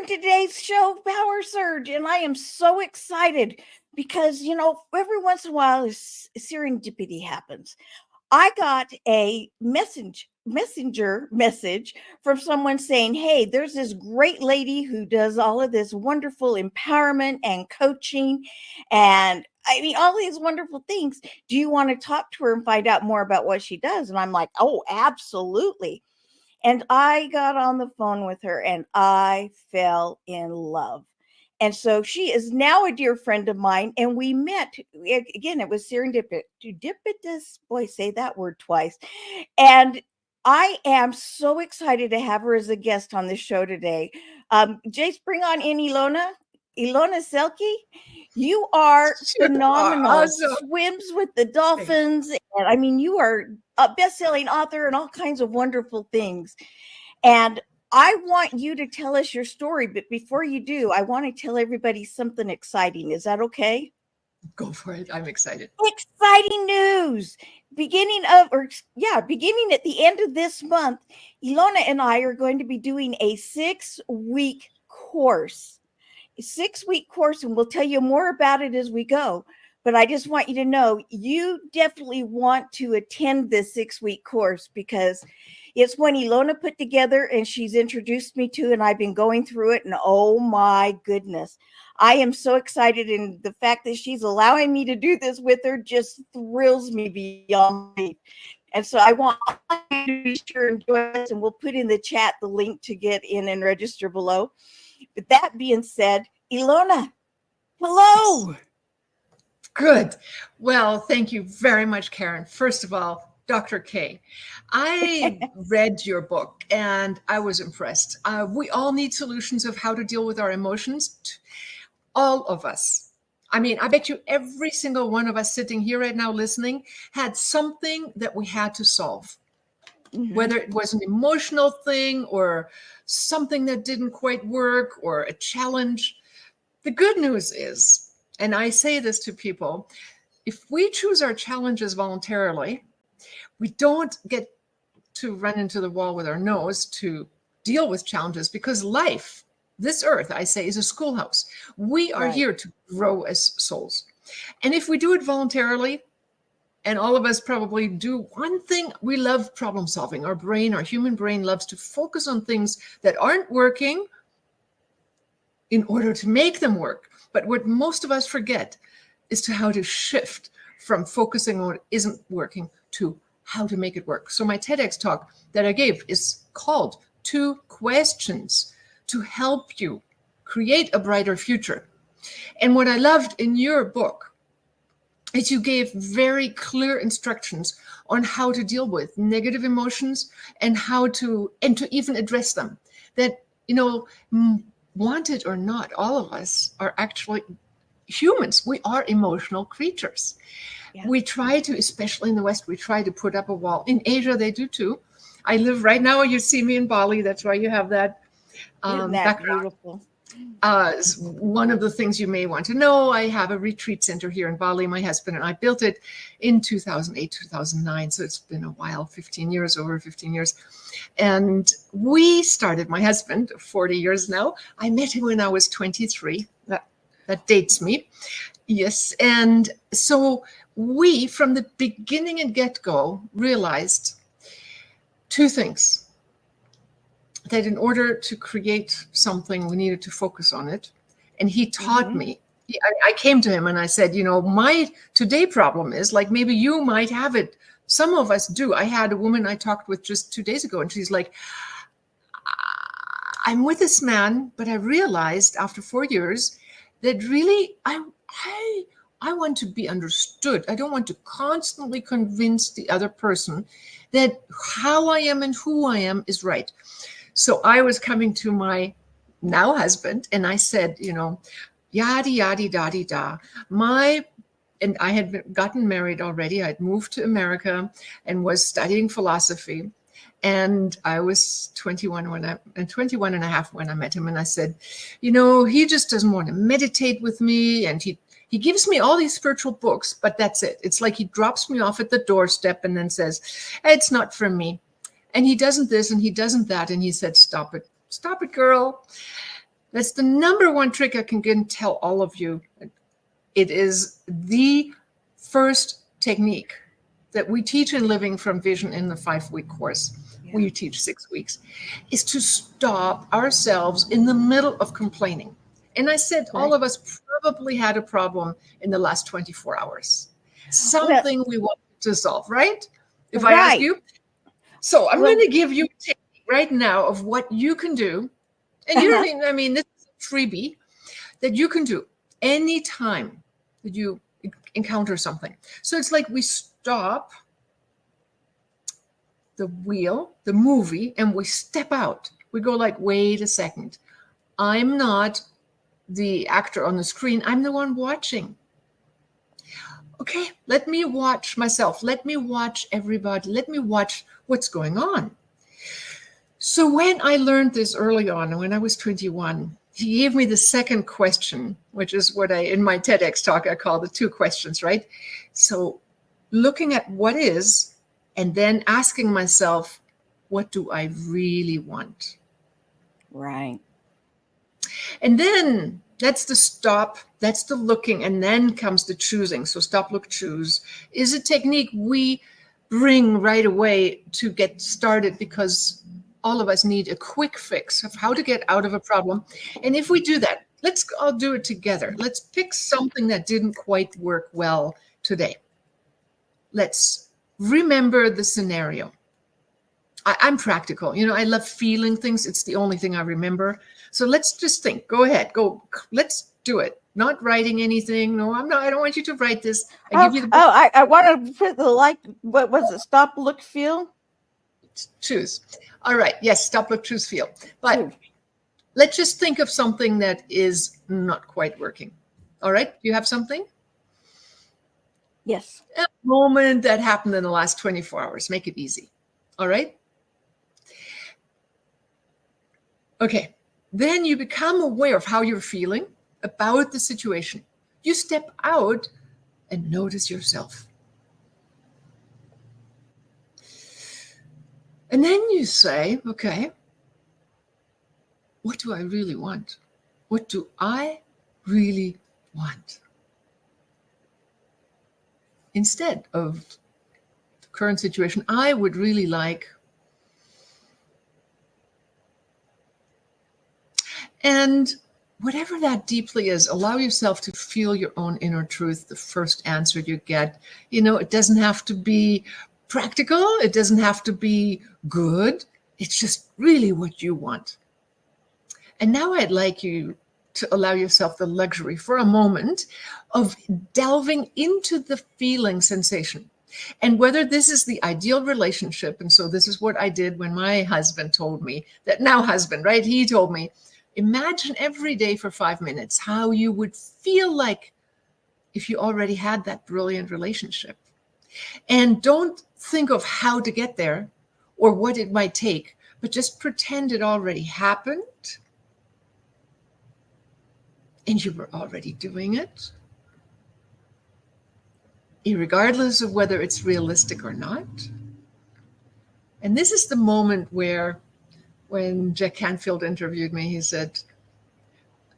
on today's show, Power Surge, and I am so excited because, every once in a while, serendipity happens. I got a messenger message from someone saying, "Hey, there's this great lady who does all of this wonderful empowerment and coaching, and I mean, all these wonderful things. Do you want to talk to her and find out more about what she does?" And I'm like, "Oh, absolutely." And I got on the phone with her and I fell in love. And so she is now a dear friend of mine. And we met again, it was serendipitous. Boy, say that word twice. And I am so excited to have her as a guest on the show today. Jace, bring on in Ilona. Ilona Selke, you are You are phenomenal. awesome. Swims with the dolphins. And I mean, you are a best-selling author and all kinds of wonderful things. And I want you to tell us your story, but before you do, I want to tell everybody something exciting. Is that okay? Go for it. I'm excited. Exciting news. Beginning at the end of this month, Ilona and I are going to be doing a 6-week course. A 6-week course, and we'll tell you more about it as we go. But I just want you to know you definitely want to attend this 6-week course because it's one Ilona put together and she's introduced me to, and I've been going through it. And oh my goodness, I am so excited. And the fact that she's allowing me to do this with her just thrills me beyond belief. And so I want you to be sure and join us, and we'll put in the chat the link to get in and register below. But that being said, Ilona, hello. Good. Well, thank you very much, Karen. First of all, Dr. K, I read your book and I was impressed. We all need solutions of how to deal with our emotions. All of us. I mean, I bet you every single one of us sitting here right now listening had something that we had to solve. Mm-hmm. Whether it was an emotional thing or something that didn't quite work or a challenge. The good news is, and I say this to people, if we choose our challenges voluntarily, we don't get to run into the wall with our nose to deal with challenges, because life, this earth, I say, is a schoolhouse. We are here to grow as souls. And if we do it voluntarily, and all of us probably do one thing, we love problem solving. Our brain, our human brain, loves to focus on things that aren't working in order to make them work. But what most of us forget is to how to shift from focusing on what isn't working to how to make it work. So my TEDx talk that I gave is called 2 Questions to Help You Create a Brighter Future. And what I loved in your book is you gave very clear instructions on how to deal with negative emotions and how to even address them. That, want it or not, all of us are actually humans. We are emotional creatures. Yeah. We try to, especially in the West, we try to put up a wall. In Asia, they do too. I live right now, you see me in Bali. That's why you have that, Isn't that background. Beautiful? One of the things you may want to know, I have a retreat center here in Bali. My husband and I built it in 2008, 2009. So it's been a while, over 15 years. And we started, my husband, 40 years now. I met him when I was 23. That dates me. Yes. And so we, from the beginning and get-go, realized 2 things. That in order to create something, we needed to focus on it. And he taught me. I came to him and I said, my today problem is, like, maybe you might have it. Some of us do. I had a woman I talked with just 2 days ago, and she's like, I'm with this man, but I realized after 4 years that really I want to be understood. I don't want to constantly convince the other person that how I am and who I am is right. So I was coming to my now husband and I said, yada, yada, da, da. And I had gotten married already. I'd moved to America and was studying philosophy. And I was 21 and a half when I met him. And I said, he just doesn't want to meditate with me. And he gives me all these spiritual books, but that's it. It's like he drops me off at the doorstep and then says, it's not for me. And he doesn't this and he doesn't that. And he said, stop it, girl. That's the number one trick I can tell all of you. It is the first technique that we teach in Living from Vision in the 5-week course. Yeah. We teach 6 weeks, is to stop ourselves in the middle of complaining. And I said, all Right. of us probably had a problem in the last 24 hours. Well, Something we want to solve, right? If I ask right. you. So I'm Well, going to give you a technique right now of what you can do. And you don't even, I mean, this is a freebie that you can do anytime that you encounter something. So it's like we stop the wheel, the movie, and we step out. We go like, wait a second. I'm not the actor on the screen. I'm the one watching. Okay, let me watch myself. Let me watch everybody. Let me watch what's going on. So when I learned this early on, when I was 21, he gave me the second question, which is what in my TEDx talk, I call the 2 questions, right? So looking at what is, and then asking myself, what do I really want? right. And then that's the stop, that's the looking, and then comes the choosing. So stop, look, choose is a technique we bring right away to get started, because all of us need a quick fix of how to get out of a problem. And if we do that, let's all do it together. Let's pick something that didn't quite work well today. Let's remember the scenario. I'm practical. You know, I love feeling things. It's the only thing I remember. So let's just think. Go ahead. Go. Let's do it. Not writing anything. No, I'm not. I don't want you to write this. I give you the book. I want to put the what was it? Stop, look, feel? Choose. All right. Yes. Stop, look, choose, feel. But Choose. let's just think of something that is not quite working. All right. You have something? Yes. A moment that happened in the last 24 hours. Make it easy. All right. Okay, then you become aware of how you're feeling about the situation. You step out and notice yourself. And then you say, okay, what do I really want? What do I really want? Instead of the current situation, I would really like. And whatever that deeply is, allow yourself to feel your own inner truth, the first answer you get. You know, it doesn't have to be practical. It doesn't have to be good. It's just really what you want. And now I'd like you to allow yourself the luxury for a moment of delving into the feeling sensation. And whether this is the ideal relationship, and so this is what I did when my husband told me, that now husband, right? He told me, imagine every day for 5 minutes how you would feel like if you already had that brilliant relationship. And don't think of how to get there or what it might take, but just pretend it already happened and you were already doing it, regardless of whether it's realistic or not. And this is the moment where, when Jack Canfield interviewed me, he said,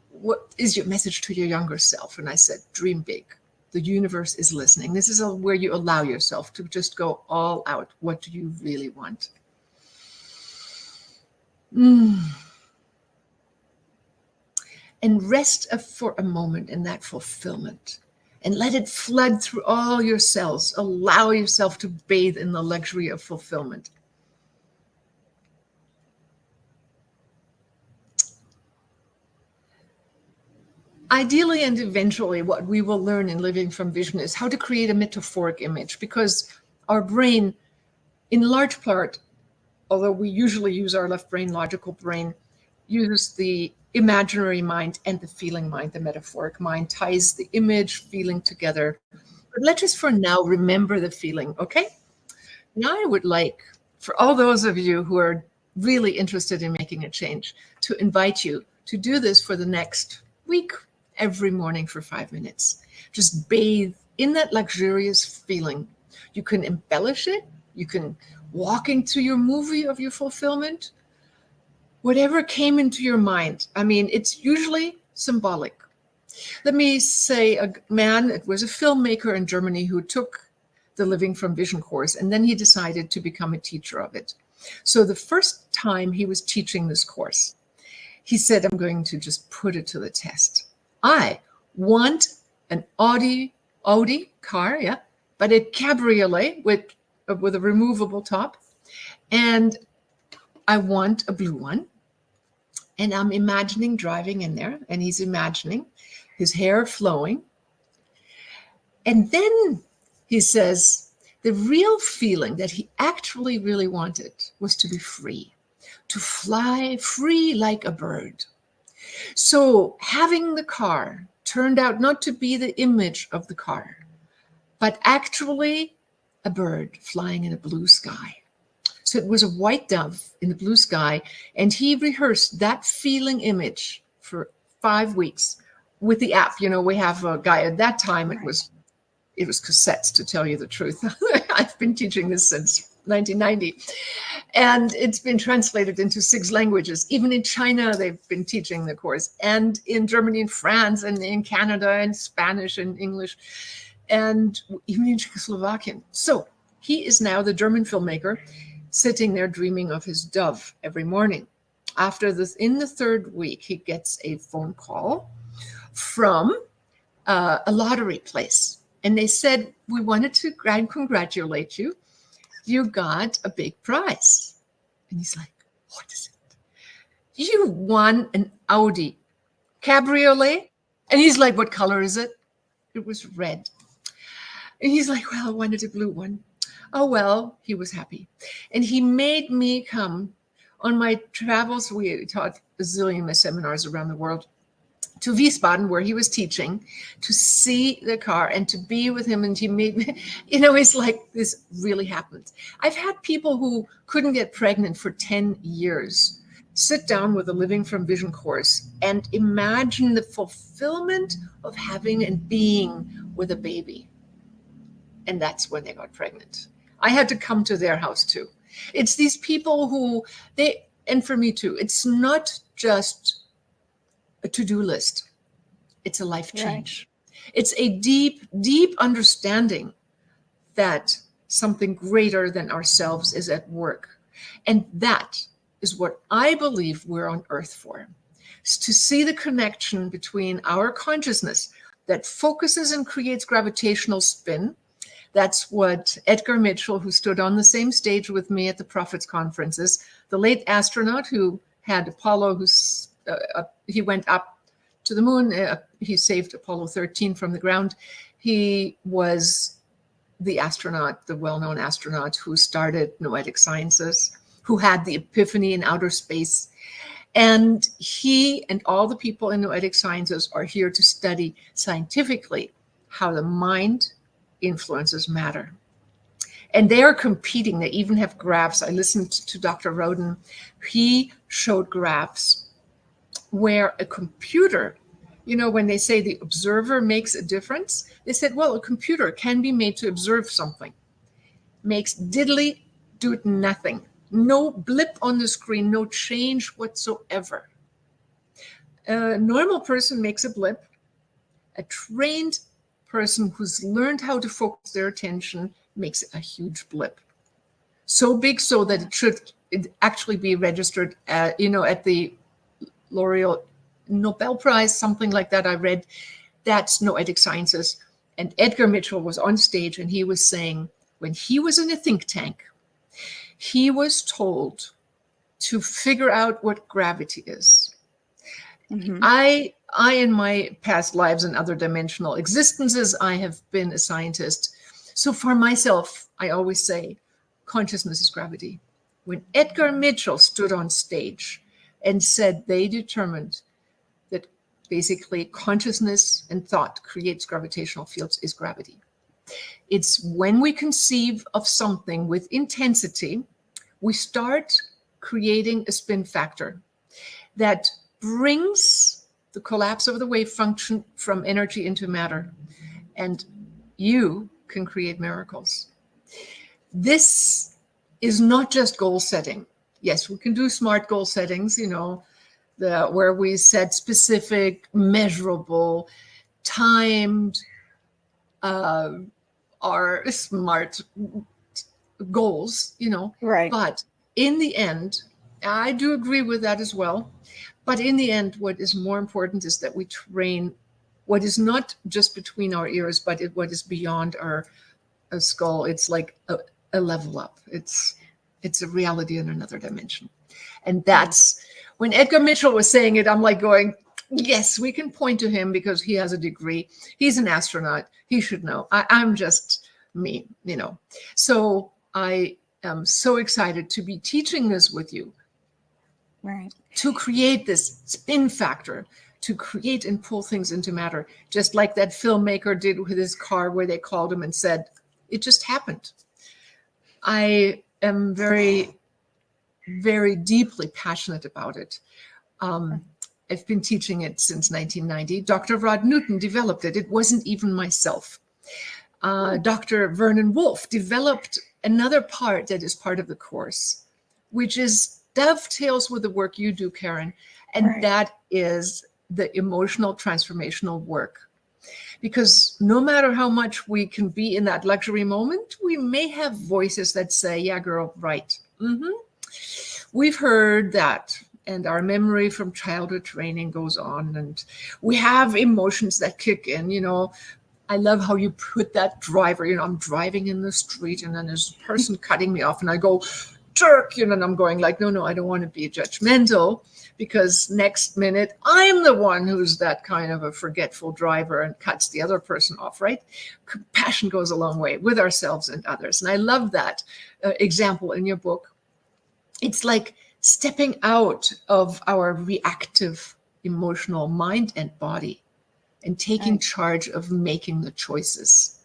what is your message to your younger self? And I said, dream big. The universe is listening. This is where you allow yourself to just go all out. What do you really want? And rest for a moment in that fulfillment and let it flood through all your cells. Allow yourself to bathe in the luxury of fulfillment. Ideally and eventually, what we will learn in Living from Vision is how to create a metaphoric image, because our brain, in large part, although we usually use our left brain, logical brain, uses the imaginary mind and the feeling mind, the metaphoric mind, ties the image, feeling together. But let's just for now remember the feeling, okay? Now I would like, for all those of you who are really interested in making a change, to invite you to do this for the next week, every morning for 5 minutes. Just bathe in that luxurious feeling. You can embellish it. You can walk into your movie of your fulfillment. whatever came into your mind. I mean, it's usually symbolic. Let me say a man, it was a filmmaker in Germany who took the Living from Vision course, and then he decided to become a teacher of it. So the first time he was teaching this course, he said, I'm going to just put it to the test. I want an Audi car, yeah, but a cabriolet with a removable top. And I want a blue one. And I'm imagining driving in there, and he's imagining his hair flowing. And then he says, the real feeling that he actually really wanted was to be free, to fly free like a bird. So having the car turned out not to be the image of the car, but actually a bird flying in a blue sky. So it was a white dove in the blue sky, and he rehearsed that feeling image for 5 weeks with the app. You know, we have a guy at that time, it was cassettes, to tell you the truth. I've been teaching this since 1990, and it's been translated into 6 languages. Even in China, they've been teaching the course, and in Germany and France and in Canada, and Spanish and English, and even in Czechoslovakian. So he is now the German filmmaker sitting there dreaming of his dove every morning. After this, in the 3rd week, he gets a phone call from a lottery place. And they said, we wanted to congratulate you. You got a big prize. And he's like, what is it? You won an Audi cabriolet. And he's like, what color is it? It was red. And he's like, well, I wanted a blue one. Oh, well, he was happy. And he made me come on my travels. We taught a zillion seminars around the world, to Wiesbaden, where he was teaching, to see the car and to be with him. And he made me, you know, it's like this really happened. I've had people who couldn't get pregnant for 10 years sit down with a Living from Vision course and imagine the fulfillment of having and being with a baby. And that's when they got pregnant. I had to come to their house too. It's these people who and for me too, it's not just a to-do list. It's a life change. Right. It's a deep, deep understanding that something greater than ourselves is at work. And that is what I believe we're on earth for, is to see the connection between our consciousness that focuses and creates gravitational spin. That's what Edgar Mitchell, who stood on the same stage with me at the Prophets Conferences, the late astronaut who had Apollo, he went up to the moon. He saved Apollo 13 from the ground. He was the astronaut, the well-known astronaut who started Noetic Sciences, who had the epiphany in outer space. And he and all the people in Noetic Sciences are here to study scientifically how the mind influences matter. And they are competing. They even have graphs. I listened to Dr. Roden. He showed graphs where a computer, you know, when they say the observer makes a difference, they said, well, a computer can be made to observe something. Makes diddly do nothing. No blip on the screen, no change whatsoever. A normal person makes a blip. A trained person who's learned how to focus their attention makes a huge blip. So big so that it should actually be registered at, you know, at the L'Oreal Nobel Prize, something like that. I read that's Noetic Sciences. And Edgar Mitchell was on stage and he was saying when he was in a think tank, he was told to figure out what gravity is. Mm-hmm. I in my past lives and other dimensional existences, I have been a scientist. So for myself, I always say consciousness is gravity. When Edgar Mitchell stood on stage and said they determined that basically consciousness and thought creates gravitational fields is gravity. It's when we conceive of something with intensity, we start creating a spin factor that brings the collapse of the wave function from energy into matter. And you can create miracles. This is not just goal setting. yes, we can do SMART goal settings, where we set specific, measurable, timed, our SMART goals. Right. But in the end, I do agree with that as well. But in the end, what is more important is that we train what is not just between our ears, but what is beyond our skull. It's like a level up. It's a reality in another dimension. And that's when Edgar Mitchell was saying it, I'm like going, yes, we can point to him because he has a degree. He's an astronaut. He should know. I'm just me. So I am so excited to be teaching this with you, Right. to create this spin factor, to create and pull things into matter, just like that filmmaker did with his car, where they called him and said, it just happened. I am very, very deeply passionate about it. I've been teaching it since 1990. Dr. Rod Newton developed it. It wasn't even myself. Dr. Vernon Wolf developed another part that is part of the course, which is dovetails with the work you do, Karen, and Right. that is the emotional transformational work. Because no matter how much we can be in that luxury moment, we may have voices that say, yeah, girl, right. We've heard that, and our memory from childhood training goes on, and we have emotions that kick in. I love how you put that driver, I'm driving in the street and then there's a person cutting me off and I go, jerk, and I'm going like, no, I don't want to be judgmental, because next minute I'm the one who's that kind of a forgetful driver and cuts the other person off, right? Compassion goes a long way with ourselves and others. And I love that example in your book. It's like stepping out of our reactive emotional mind and body and taking Right. charge of making the choices,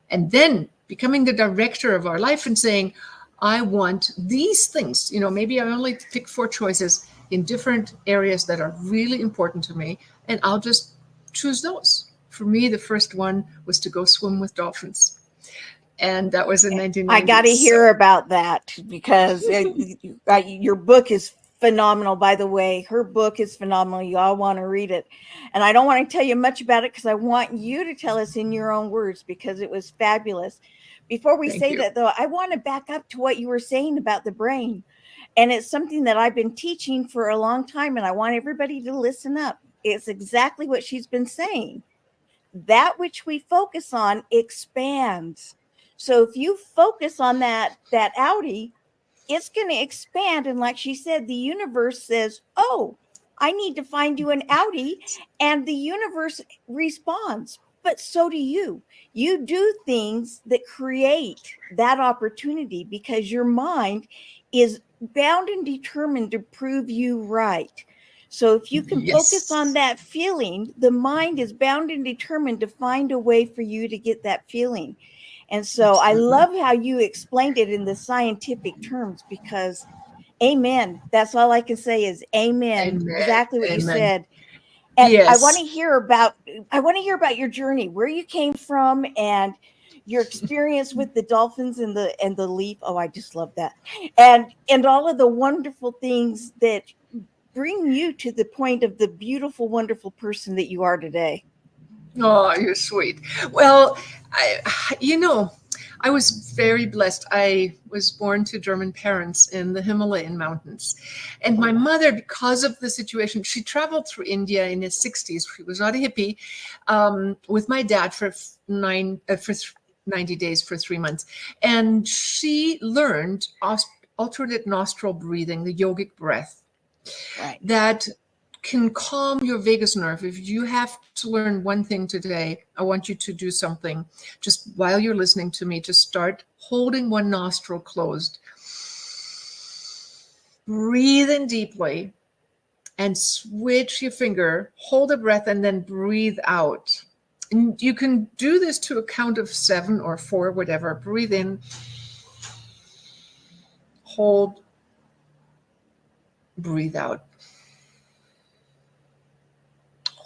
and then becoming the director of our life and saying, I want these things. Maybe I only pick 4 choices in different areas that are really important to me, and I'll just choose those. For me, the first one was to go swim with dolphins. And that was in 1990. I got to hear about that, because your book is phenomenal. By the way, her book is phenomenal. You all want to read it. And I don't want to tell you much about it because I want you to tell us in your own words, because it was fabulous. Before we Thank say you. that, though, I want to back up to what you were saying about the brain. And it's something that I've been teaching for a long time, and I want everybody to listen up. It's exactly what she's been saying. That which we focus on expands. So if you focus on that Audi, it's going to expand. And like she said, the universe says, oh, I need to find you an Audi. And the universe responds. But so do you. You do things that create that opportunity, because your mind is bound and determined to prove you right. So if you can focus on Yes. that feeling, the mind is bound and determined to find a way for you to get that feeling. And so I Absolutely. love how you explained it in the scientific terms, because amen. That's all I can say is amen. Amen. Exactly what you Amen. said. And I want to Yes. hear about your journey, where you came from, and your experience with the dolphins and the leaf. Oh, I just love that. And all of the wonderful things that bring you to the point of the beautiful, wonderful person that you are today. Oh, you're sweet. Well, I was very blessed. I was born to German parents in the Himalayan mountains. And my mother, because of the situation, she traveled through India in the 60s. She was not a hippie, with my dad for 90 days, for 3 months. And she learned alternate nostril breathing, the yogic breath, Right. that can calm your vagus nerve. If you have to learn one thing today, I want you to do something just while you're listening to me. Just start holding one nostril closed. Breathe in deeply and switch your finger, hold a breath, and then breathe out. And you can do this to a count of 7 or 4, whatever. Breathe in, hold, breathe out.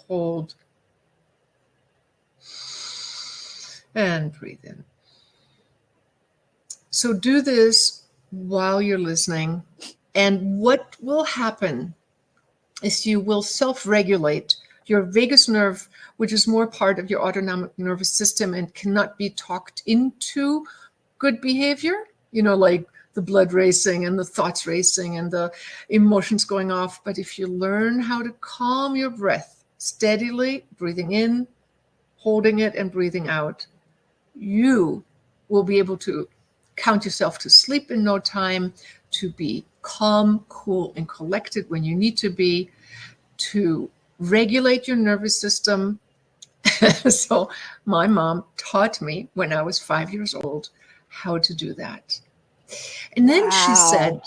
Hold, and breathe in. So do this while you're listening, And what will happen is you will self-regulate your vagus nerve, which is more part of your autonomic nervous system and cannot be talked into good behavior, like the blood racing and the thoughts racing and the emotions going off. But if you learn how to calm your breath steadily, breathing in, holding it, and breathing out, you will be able to count yourself to sleep in no time, to be calm, cool, and collected when you need to be, to regulate your nervous system. So my mom taught me when I was 5 years old how to do that. And then Wow.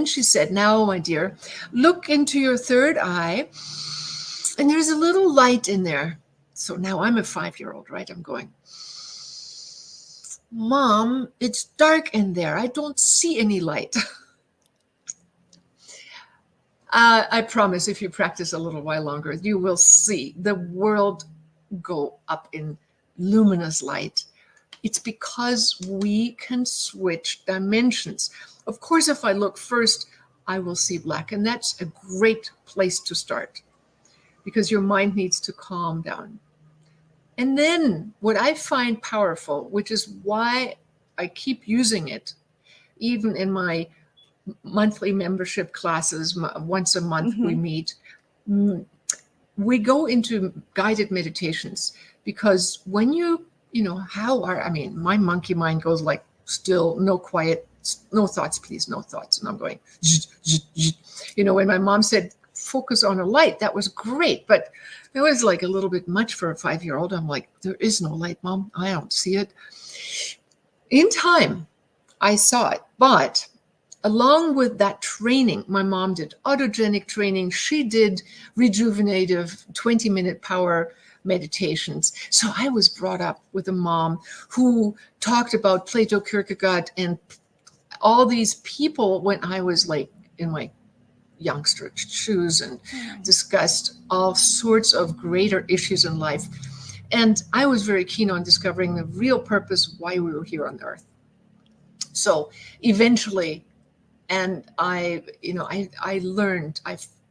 she said, now, my dear, look into your third eye, and there's a little light in there. So now I'm a 5-year-old, right? I'm going, Mom, it's dark in there. I don't see any light. I promise if you practice a little while longer, you will see the world go up in luminous light. It's because we can switch dimensions. Of course, if I look first, I will see black. And that's a great place to start because your mind needs to calm down. And then what I find powerful, which is why I keep using it, even in my monthly membership classes, once a month we meet, we go into guided meditations because when my monkey mind goes like still, no quiet, no thoughts, please, no thoughts. And I'm going, when my mom said, focus on a light, that was great. But it was like a little bit much for a 5-year-old. I'm like, there is no light, Mom. I don't see it. In time, I saw it. But along with that training, my mom did autogenic training. She did rejuvenative 20-minute power meditations. So I was brought up with a mom who talked about Plato, Kierkegaard, and all these people when I was like in my youngster shoes and discussed all sorts of greater issues in life. And I was very keen on discovering the real purpose why we were here on earth. So eventually, and I learned,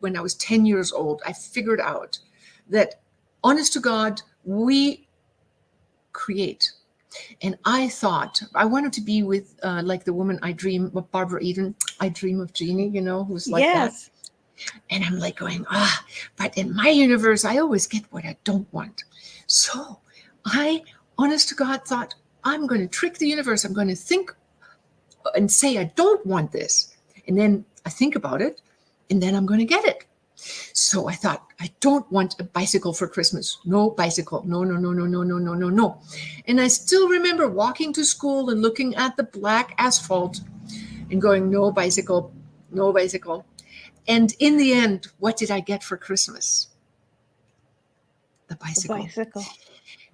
when I was 10 years old, I figured out that honest to God, we create. And I thought I wanted to be with like the woman I dream of, Barbara Eden. I dream of Jeannie, who's like that. And I'm like going, but in my universe, I always get what I don't want. So I, honest to God, thought I'm going to trick the universe. I'm going to think and say I don't want this. And then I think about it, and then I'm going to get it. So I thought, I don't want a bicycle for Christmas. No bicycle. No, no, no, no, no, no, no, no, no. And I still remember walking to school and looking at the black asphalt and going, no bicycle, no bicycle. And in the end, what did I get for Christmas? The bicycle.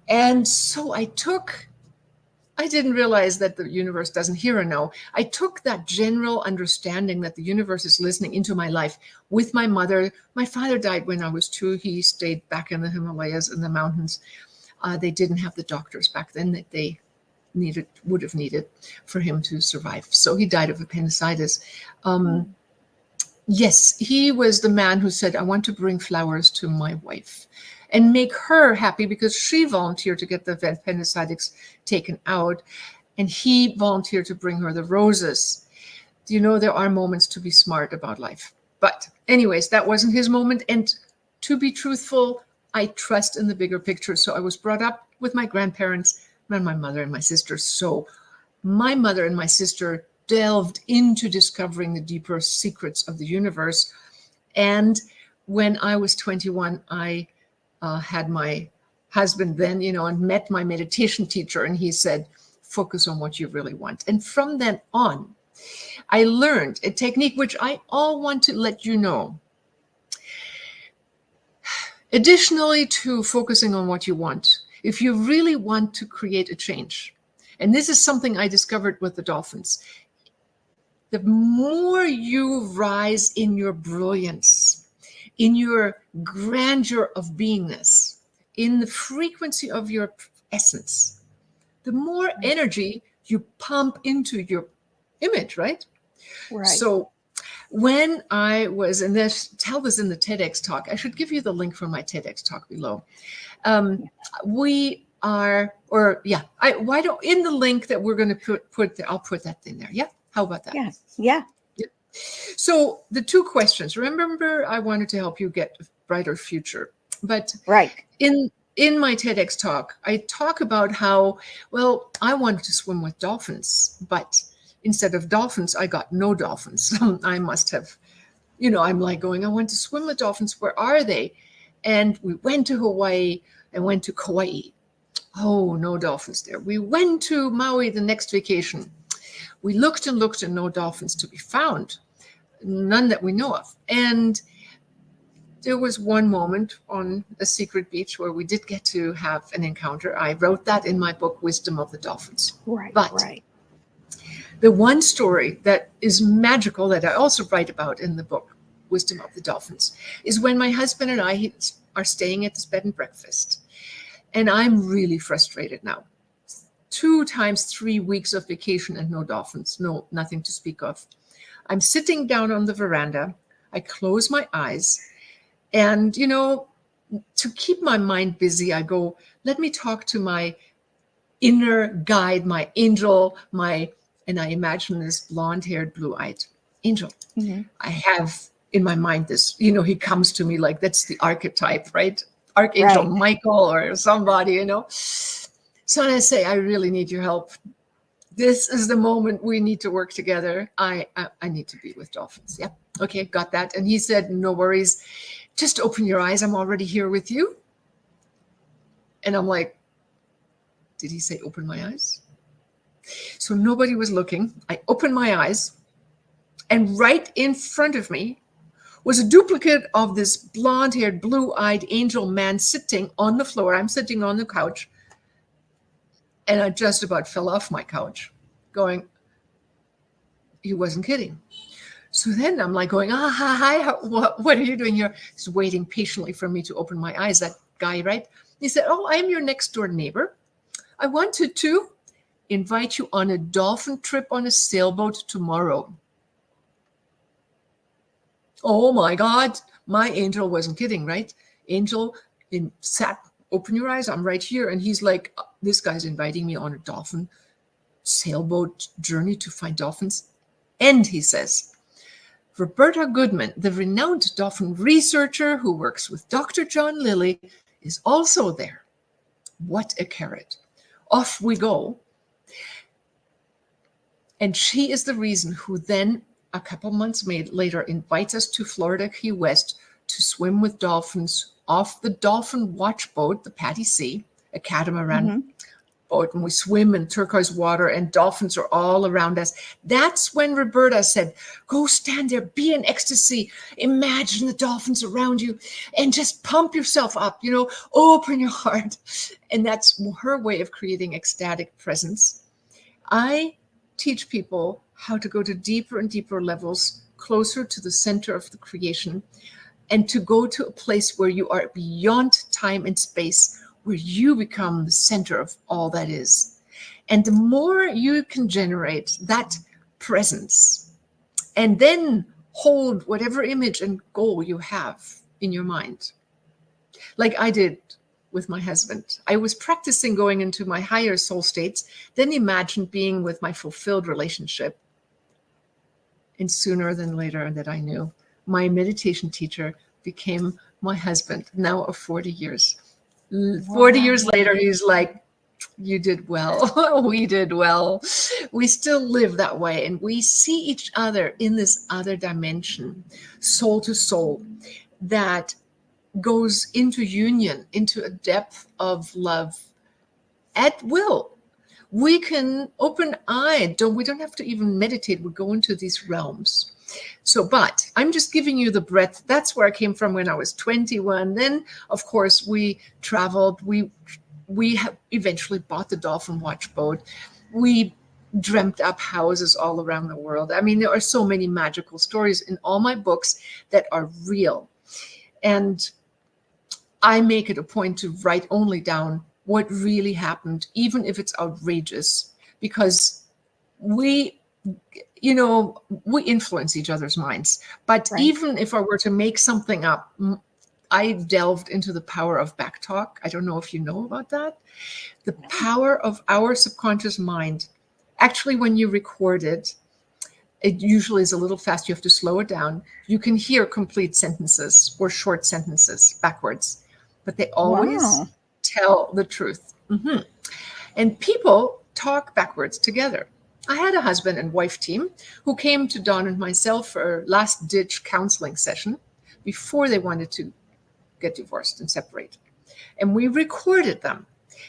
And so I didn't realize that the universe doesn't hear or know. I took that general understanding that the universe is listening into my life with my mother. My father died when I was 2. He stayed back in the Himalayas in the mountains. They didn't have the doctors back then that they would have needed for him to survive. So he died of appendicitis. Yes, he was the man who said, I want to bring flowers to my wife and make her happy because she volunteered to get the appendicitis taken out. And he volunteered to bring her the roses. There are moments to be smart about life. But anyways, that wasn't his moment. And to be truthful, I trust in the bigger picture. So I was brought up with my grandparents and my mother and my sister. So my mother and my sister delved into discovering the deeper secrets of the universe. And when I was 21, I had my husband then, and met my meditation teacher. And he said, focus on what you really want. And from then on, I learned a technique which I all want to let you know. Additionally to focusing on what you want, if you really want to create a change, and this is something I discovered with the dolphins, the more you rise in your brilliance, in your grandeur of beingness, in the frequency of your essence, the more energy you pump into your image, right? Right. So when I was in this, tell this in the TEDx talk. I should give you the link for my TEDx talk below. We are, or yeah, why don't, in the link that we're going to put I'll put that in there. Yeah. How about that? Yeah. Yeah. So the two questions, remember, I wanted to help you get a brighter future, but Right. in my TEDx talk, I talk about how, well, I wanted to swim with dolphins, but instead of dolphins, I got no dolphins. I must have, I'm like going, I want to swim with dolphins. Where are they? And we went to Hawaii and went to Kauai. Oh, no dolphins there. We went to Maui the next vacation. We looked and looked and no dolphins to be found. None that we know of. And there was one moment on a secret beach where we did get to have an encounter. I wrote that in my book, Wisdom of the Dolphins. Right. But right. the one story that is magical that I also write about in the book, Wisdom of the Dolphins, is when my husband and I are staying at this bed and breakfast. And I'm really frustrated now. 2 times 3 weeks of vacation and no dolphins, nothing to speak of. I'm sitting down on the veranda. I close my eyes. And, to keep my mind busy, I go, let me talk to my inner guide, my angel, and I imagine this blonde-haired, blue-eyed angel. Mm-hmm. I have in my mind this, he comes to me like that's the archetype, right? Archangel Michael or somebody, So I say, I really need your help. This is the moment we need to work together. I need to be with dolphins. Yeah. Okay, got that. And he said, no worries. Just open your eyes. I'm already here with you. And I'm like, did he say open my eyes? So nobody was looking. I opened my eyes, and right in front of me was a duplicate of this blonde-haired, blue-eyed angel man sitting on the floor. I'm sitting on the couch, and I just about fell off my couch going, he wasn't kidding. So then I'm like going, hi, what are you doing here? He's waiting patiently for me to open my eyes, that guy, right? He said, oh, I am your next door neighbor. I wanted to invite you on a dolphin trip on a sailboat tomorrow. Oh my God, my angel wasn't kidding, right? Angel sat, open your eyes, I'm right here. And he's like, this guy's inviting me on a dolphin sailboat journey to find dolphins. And he says, Roberta Goodman, the renowned dolphin researcher who works with Dr. John Lilly, is also there. What a carrot. Off we go. And she is the reason who then, a couple months later, invites us to Florida Key West to swim with dolphins off the dolphin watch boat, the Patty C, a catamaran boat, and we swim in turquoise water and dolphins are all around us. That's when Roberta said, go stand there, be in ecstasy, imagine the dolphins around you and just pump yourself up, open your heart. And that's her way of creating ecstatic presence. I teach people how to go to deeper and deeper levels, closer to the center of the creation, and to go to a place where you are beyond time and space, where you become the center of all that is. And the more you can generate that presence and then hold whatever image and goal you have in your mind, like I did with my husband. I was practicing going into my higher soul states, then imagined being with my fulfilled relationship. And sooner than later that I knew, my meditation teacher became my husband, now of 40 years. 40 years later, he's like, you did well. We did well. We still live that way. And we see each other in this other dimension, soul to soul, that goes into union, into a depth of love at will. We can open eye. We don't have to even meditate. We go into these realms. So, but I'm just giving you the breadth. That's where I came from when I was 21. Then, of course, we traveled. We have eventually bought the Dolphin Watch boat. We dreamt up houses all around the world. I mean, there are so many magical stories in all my books that are real. And I make it a point to write only down what really happened, even if it's outrageous, because we we influence each other's minds. But Right. even if I were to make something up, I delved into the power of backtalk. I don't know if you know about that. The power of our subconscious mind. Actually, when you record it, it usually is a little fast. You have to slow it down. You can hear complete sentences or short sentences backwards, but they always Wow. tell the truth. And people talk backwards together. I had a husband and wife team who came to Don and myself for a last ditch counseling session before they wanted to get divorced and separate. And we recorded them.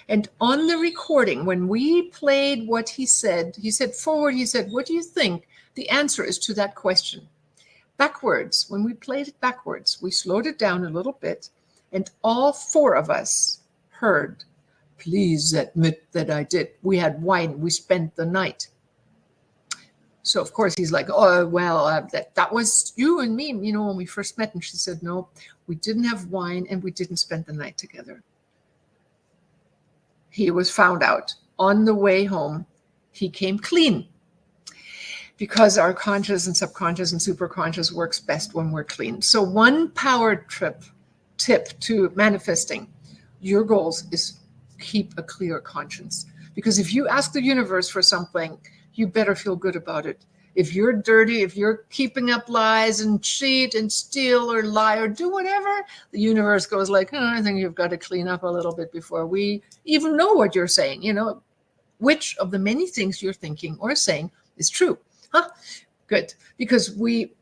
And on the recording, when we played what he said forward, he said, what do you think the answer is to that question? Backwards, when we played it backwards, we slowed it down a little bit, and all four of us heard, please admit that I did. We had wine. We spent the night. So, of course, he's like, oh, well, that was you and me, when we first met. And she said, no, we didn't have wine and we didn't spend the night together. He was found out. On the way home, he came clean. Because our conscious and subconscious and superconscious works best when we're clean. So one power tip to manifesting your goals is keep a clear conscience. Because if you ask the universe for something, you better feel good about it. If you're dirty, if you're keeping up lies and cheat and steal or lie or do whatever, the universe goes like, I think you've got to clean up a little bit before we even know what you're saying. Which of the many things you're thinking or saying is true. Good. Because we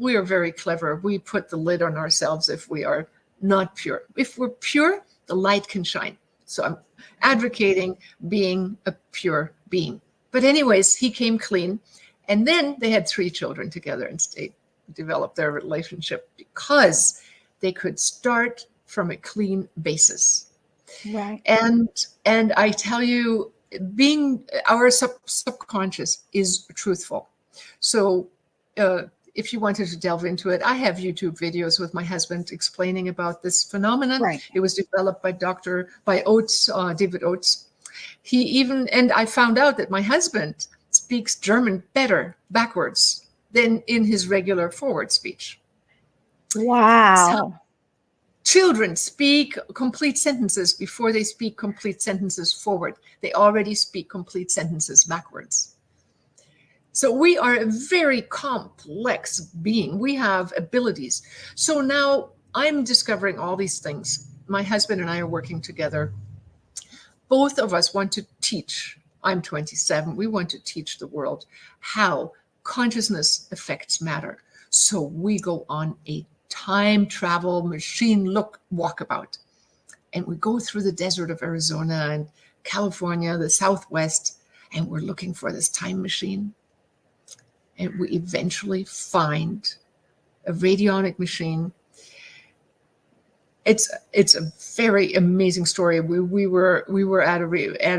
are very clever. We put the lid on ourselves if we are not pure. If we're pure, the light can shine. So I'm advocating being a pure being. But anyways, he came clean. And then they had 3 children together and developed their relationship because they could start from a clean basis. Right. And I tell you, being our subconscious is truthful. So if you wanted to delve into it, I have YouTube videos with my husband explaining about this phenomenon. Right. It was developed by Oates, David Oates. And I found out that my husband speaks German better backwards than in his regular forward speech. Wow. So, children speak complete sentences before they speak complete sentences forward. They already speak complete sentences backwards. So we are a very complex being. We have abilities. So now I'm discovering all these things. My husband and I are working together. Both of us want to teach. I'm 27. We want to teach the world how consciousness affects matter. So we go on a time travel machine walkabout. And we go through the desert of Arizona and California, the Southwest, and we're looking for this time machine. And we eventually find a radionic machine. It's a very amazing story. We were at a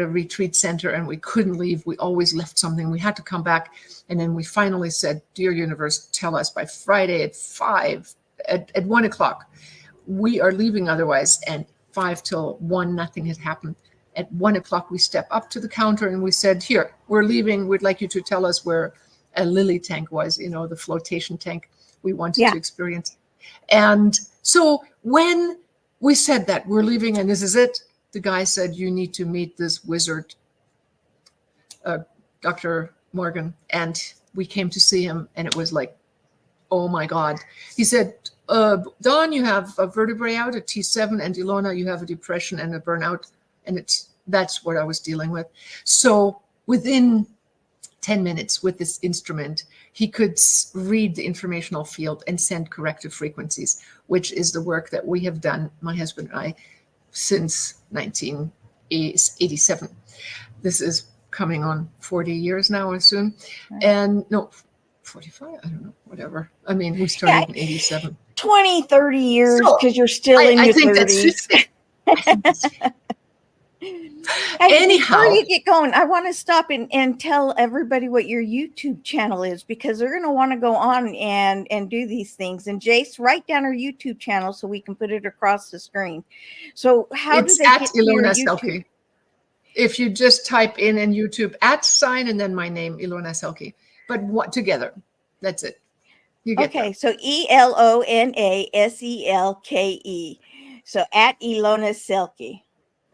retreat center and we couldn't leave. We always left something. We had to come back, and then we finally said, "Dear universe, tell us by Friday at 1 o'clock. We are leaving otherwise." And 5 till 1, nothing had happened. At 1 o'clock, we step up to the counter and we said, "Here, we're leaving. We'd like you to tell us where a lily tank was, the flotation tank we wanted to experience." And so when we said that we're leaving and this is it, the guy said, "You need to meet this wizard, Dr. Morgan." And we came to see him, and it was like, oh my God. He said, "Dawn, you have a vertebrae out, a T7, and Ilona, you have a depression and a burnout." And that's what I was dealing with. So within 10 minutes with this instrument, he could read the informational field and send corrective frequencies, which is the work that we have done, my husband and I, since 1987. This is coming on 40 years now soon. Right. And no, 45, I don't know, whatever. I mean, we started in 87. 20, 30 years, So, because you're still in your 30s. That's 50. Hey, Anyhow. before you get going, I want to stop and tell everybody what your YouTube channel is, because they're going to want to go on and do these things. And Jace, write down our YouTube channel so we can put it across the screen. So how It's do they at get to your Ilona YouTube? Selke. if you just type in YouTube @ and then my name, Ilona Selke, but what together. That's it. You get Okay, there. so ELONASELKE. So at Ilona Selke.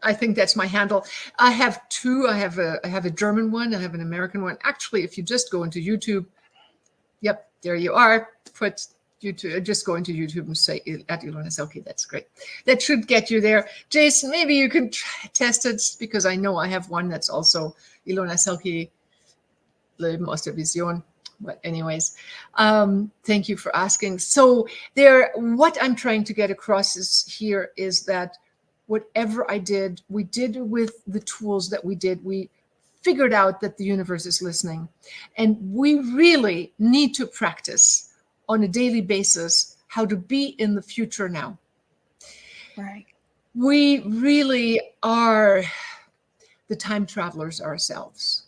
I think that's my handle. I have two. I have a German one. I have an American one. Actually, if you just go into YouTube, yep, there you are. Put YouTube. Just go into YouTube and say at Ilona Selke. That's great. That should get you there. Jason, maybe you can test it, because I know I have one that's also Ilona Selke, Leben aus der Vision. But anyways, thank you for asking. So what I'm trying to get across is that whatever I did, we did with the tools that we did. We figured out that the universe is listening, and we really need to practice on a daily basis how to be in the future now. Right. We really are the time travelers ourselves.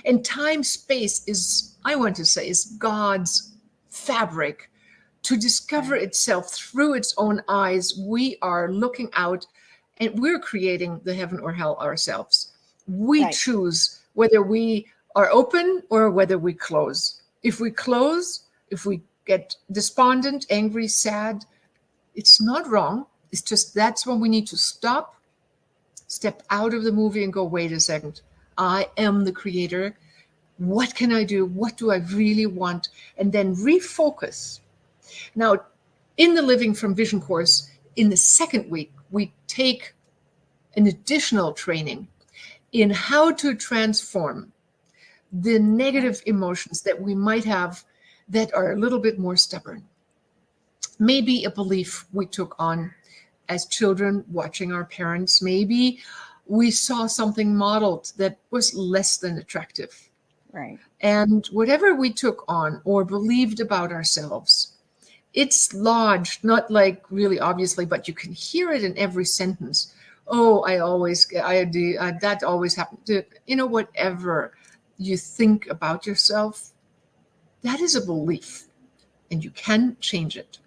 And time space is, I want to say, is God's fabric to discover itself through its own eyes. We are looking out and we're creating the heaven or hell ourselves. We choose whether we are open or whether we close. If we close, if we get despondent, angry, sad, it's not wrong. It's just that's when we need to stop, step out of the movie and go, wait a second. I am the creator. What can I do? What do I really want? And then refocus. Now, in the Living from Vision course, in the second week, we take an additional training in how to transform the negative emotions that we might have that are a little bit more stubborn. Maybe a belief we took on as children watching our parents. Maybe we saw something modeled that was less than attractive. Right. And whatever we took on or believed about ourselves, it's lodged, not like really obviously, but you can hear it in every sentence. Oh, that always happened. Whatever you think about yourself, that is a belief and you can change it.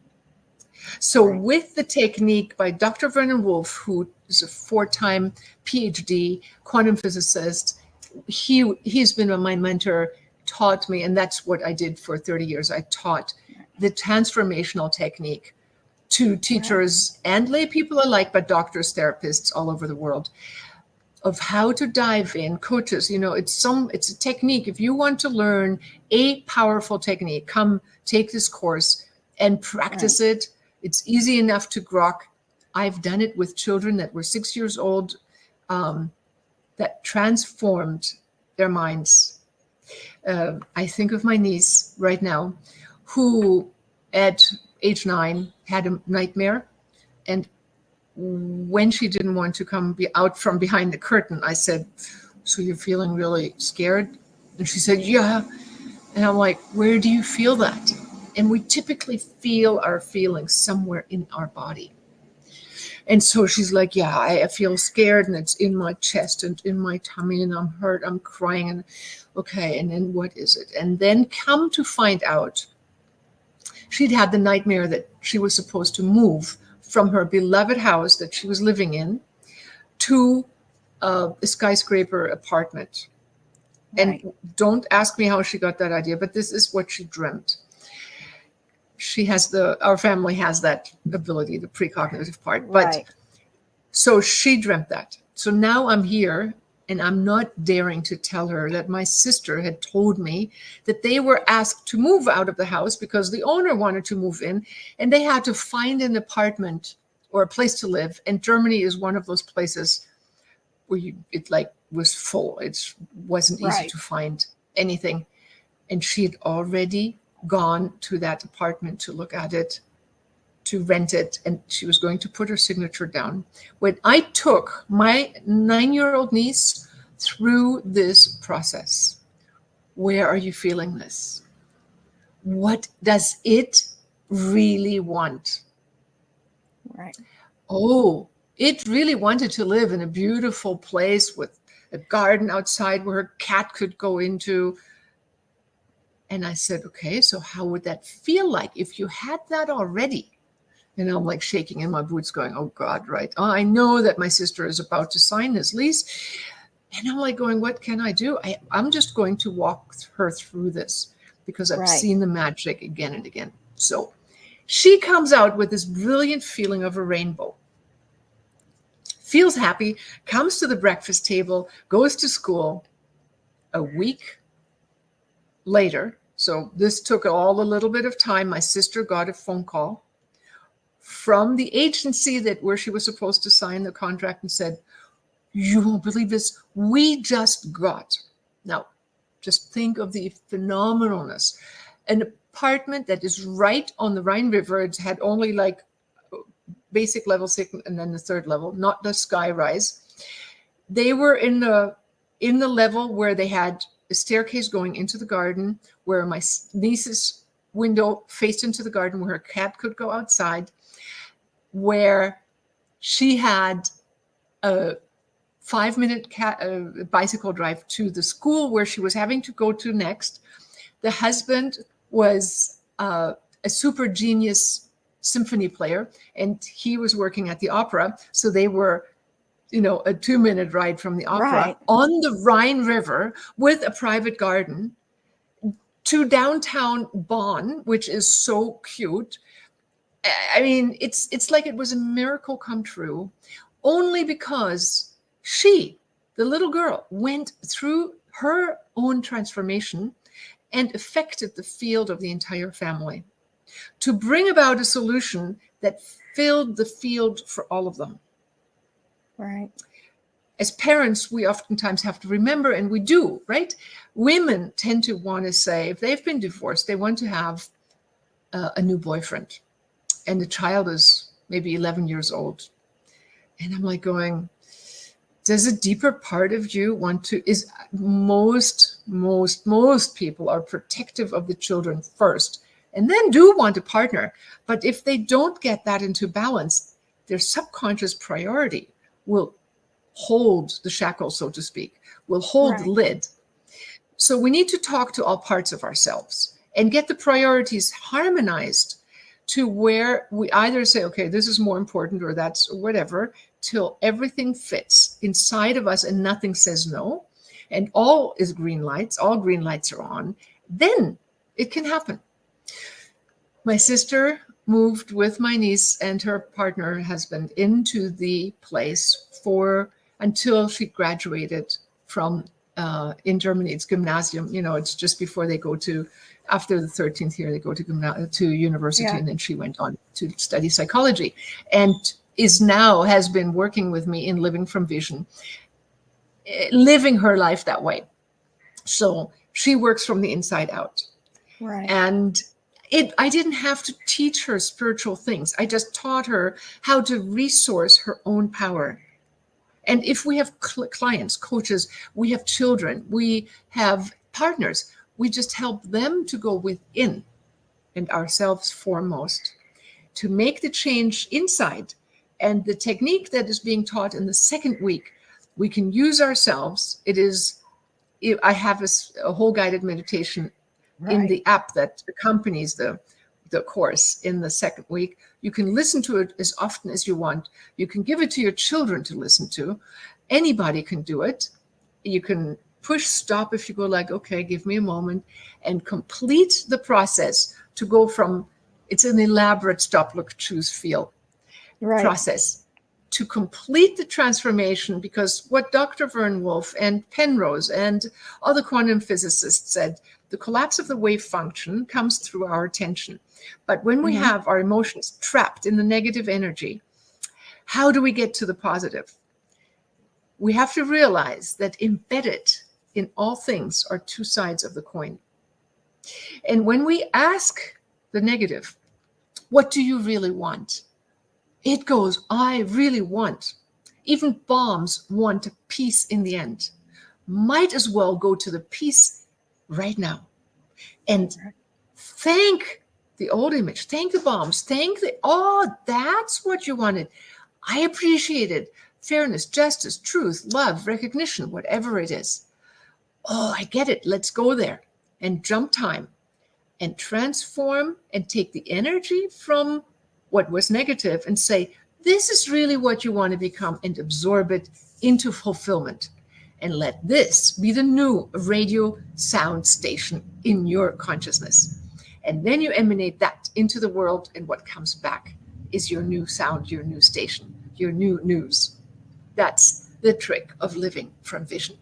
So with the technique by Dr. Vernon Wolf, who is a 4-time PhD quantum physicist, he's been my mentor, taught me, and that's what I did for 30 years. I taught the transformational technique to teachers and lay people alike, but doctors, therapists all over the world, of how to dive in. Coaches, it's a technique. If you want to learn a powerful technique, come take this course and practice it. It's easy enough to grok. I've done it with children that were 6 years old, that transformed their minds. I think of my niece right now, who at age 9 had a nightmare. And when she didn't want to come out from behind the curtain, I said, so you're feeling really scared? And she said, yeah. And I'm like, where do you feel that? And we typically feel our feelings somewhere in our body. And so she's like, yeah, I feel scared, and it's in my chest and in my tummy, and I'm hurt, I'm crying, and okay, and then what is it? And then come to find out, she'd had the nightmare that she was supposed to move from her beloved house that she was living in to a skyscraper apartment. And don't ask me how she got that idea, but this is what she dreamt. Our family has that ability, the precognitive part. But so she dreamt that. So now I'm here, and I'm not daring to tell her that my sister had told me that they were asked to move out of the house because the owner wanted to move in, and they had to find an apartment or a place to live. And Germany is one of those places where it was full. It wasn't easy to find anything. And she had already gone to that apartment to look at it, to rent it, and she was going to put her signature down. When I took my 9-year-old niece through this process, where are you feeling this? What does it really want? Right. Oh, it really wanted to live in a beautiful place with a garden outside where her cat could go into. And I said, okay, so how would that feel like if you had that already? And I'm like shaking in my boots going, oh God, right. Oh, I know that my sister is about to sign this lease. And I'm like going, what can I do? I'm just going to walk her through this because I've Right. seen the magic again and again. So she comes out with this brilliant feeling of a rainbow, feels happy, comes to the breakfast table, goes to school. A week later, so this took all a little bit of time, my sister got a phone call from the agency that where she was supposed to sign the contract and said, you won't believe this, we just got, now just think of the phenomenalness, an apartment that is right on the Rhine River. It had only like basic level, second, and then the third level, not the sky rise. They were in the level where they had a staircase going into the garden, where my niece's window faced into the garden, where her cat could go outside, where she had a 5-minute bicycle drive to the school where she was having to go to next. The husband was a super genius symphony player, and he was working at the opera. So they were, a 2-minute ride from the opera, Right. on the Rhine River with a private garden, to downtown Bonn, which is so cute. I mean, it's like it was a miracle come true, only because she, the little girl, went through her own transformation and affected the field of the entire family to bring about a solution that filled the field for all of them. Right. As parents, we oftentimes have to remember, and we do, right? Women tend to want to say, if they've been divorced, they want to have a new boyfriend, and the child is maybe 11 years old. And I'm like going, does a deeper part of you want to, is most people are protective of the children first, and then do want a partner. But if they don't get that into balance, their subconscious priority will hold the shackle, so to speak, will hold the lid. So we need to talk to all parts of ourselves and get the priorities harmonized to where we either say, okay, this is more important, or that's whatever, till everything fits inside of us and nothing says no, and all is green lights, all green lights are on. Then it can happen. My sister moved with my niece and her partner husband into the place until she graduated from in Germany. It's gymnasium, it's just before they go to, after the 13th year, they go to university. And then she went on to study psychology, and has been working with me in Living from Vision, living her life that way. So she works from the inside out. Right. And I didn't have to teach her spiritual things. I just taught her how to resource her own power. And if we have clients, coaches, we have children, we have partners, we just help them to go within, and ourselves foremost, to make the change inside. And the technique that is being taught in the second week, we can use ourselves. I have a whole guided meditation in the app that accompanies the course in the second week. You can listen to it as often as you want. You can give it to your children to listen to. Anybody can do it. You can push stop if you go like, okay, give me a moment, and complete the process to go from, it's an elaborate stop, look, choose, feel process to complete the transformation. Because what Dr. Vern Wolf and Penrose and other quantum physicists said, the collapse of the wave function comes through our attention. But when we have our emotions trapped in the negative energy, how do we get to the positive? We have to realize that embedded in all things are two sides of the coin. And when we ask the negative, what do you really want? It goes, I really want. Even bombs want peace in the end. Might as well go to the peace right now. And thank the old image, thank the bombs, that's what you wanted. I appreciate it. Fairness, justice, truth, love, recognition, whatever it is. Oh, I get it. Let's go there and jump time and transform and take the energy from what was negative and say, this is really what you want to become, and absorb it into fulfillment. and let this be the new radio sound station in your consciousness. And then you emanate that into the world, and what comes back is your new sound, your new station, your new news. That's the trick of living from vision.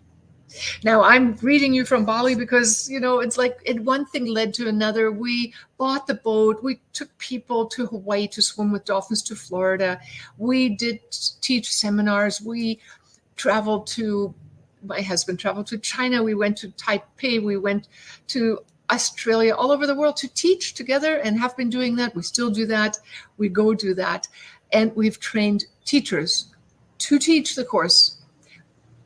Now, I'm reading you from Bali because, it's like one thing led to another. We bought the boat. We took people to Hawaii to swim with dolphins, to Florida. We did teach seminars. My husband traveled to China. We went to Taipei. We went to Australia, all over the world to teach together, and have been doing that. We still do that. We go do that. And we've trained teachers to teach the course,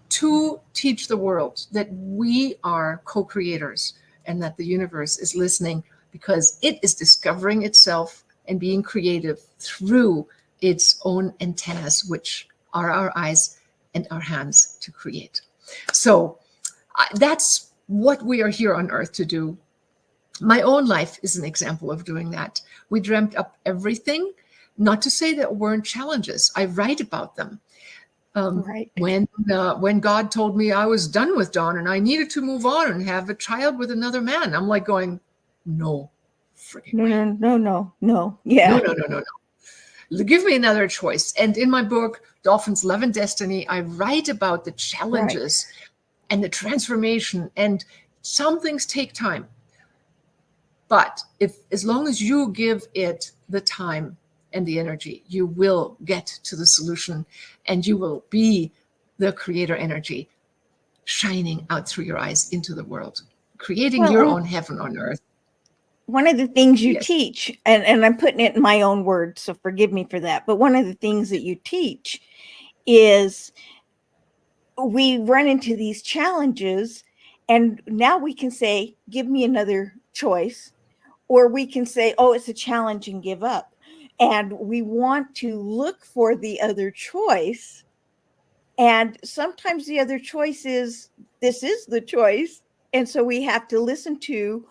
to teach the world that we are co-creators and that the universe is listening because it is discovering itself and being creative through its own antennas, which are our eyes and our hands to create. So that's what we are here on Earth to do. My own life is an example of doing that. We dreamt up everything, not to say that weren't challenges. I write about them. Right. When God told me I was done with Dawn and I needed to move on and have a child with another man, I'm like going, no, freaking No. Yeah. No. Give me another choice. And in my book, Dolphins, Love and Destiny, I write about the challenges and the transformation, and some things take time. But as long as you give it the time and the energy, you will get to the solution, and you will be the creator energy shining out through your eyes into the world, creating your own heaven on earth. One of the things you teach, and I'm putting it in my own words, so forgive me for that, but one of the things that you teach is we run into these challenges, and now we can say, give me another choice, or we can say, oh, it's a challenge, and give up. And we want to look for the other choice. And sometimes the other choice is, this is the choice. And so we have to listen to